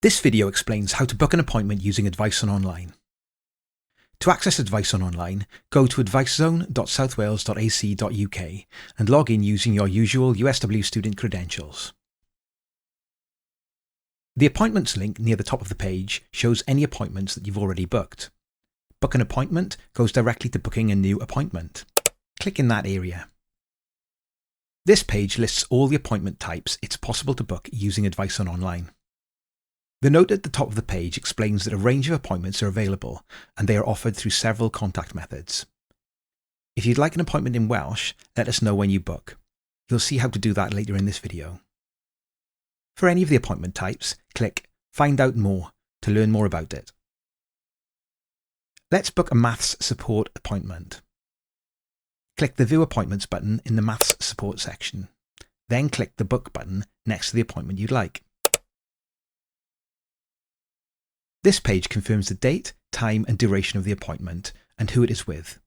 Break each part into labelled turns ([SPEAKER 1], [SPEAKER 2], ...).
[SPEAKER 1] This video explains how to book an appointment using Advice-On Online. To access Advice-On Online, go to advicezone.southwales.ac.uk and log in using your usual USW student credentials. The Appointments link near the top of the page shows any appointments that you've already booked. Book an appointment goes directly to booking a new appointment. Click in that area. This page lists all the appointment types it's possible to book using Advice-On Online. The note at the top of the page explains that a range of appointments are available and they are offered through several contact methods. If you'd like an appointment in Welsh, let us know when you book. You'll see how to do that later in this video. For any of the appointment types, click Find Out More to learn more about it. Let's book a Maths support appointment. Click the View Appointments button in the Maths support section. Then click the Book button next to the appointment you'd like. This page confirms the date, time and duration of the appointment and who it is with.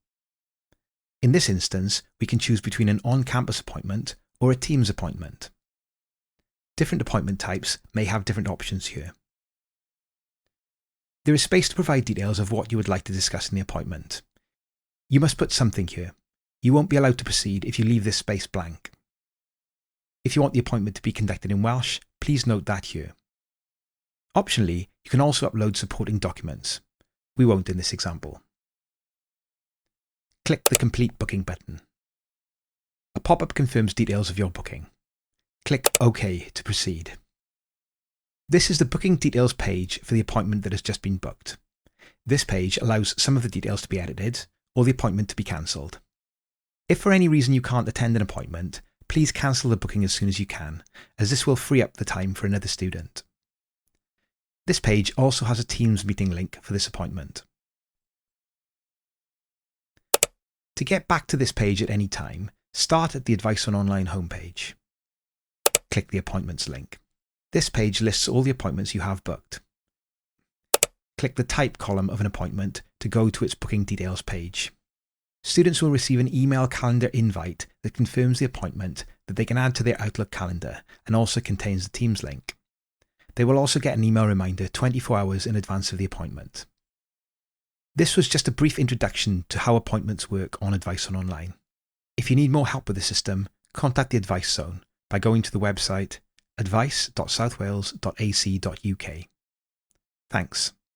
[SPEAKER 1] In this instance, we can choose between an on-campus appointment or a Teams appointment. Different appointment types may have different options here. There is space to provide details of what you would like to discuss in the appointment. You must put something here. You won't be allowed to proceed if you leave this space blank. If you want the appointment to be conducted in Welsh, please note that here. Optionally, you can also upload supporting documents. We won't in this example. Click the Complete Booking button. A pop-up confirms details of your booking. Click OK to proceed. This is the booking details page for the appointment that has just been booked. This page allows some of the details to be edited or the appointment to be cancelled. If for any reason you can't attend an appointment, please cancel the booking as soon as you can, as this will free up the time for another student. This page also has a Teams meeting link for this appointment. To get back to this page at any time, start at the Advice-On Online homepage. Click the Appointments link. This page lists all the appointments you have booked. Click the Type column of an appointment to go to its booking details page. Students will receive an email calendar invite that confirms the appointment that they can add to their Outlook calendar and also contains the Teams link. They will also get an email reminder 24 hours in advance of the appointment. This was just a brief introduction to how appointments work on Advice-On Online. If you need more help with the system, contact the Advice Zone by going to the website advice.southwales.ac.uk. Thanks.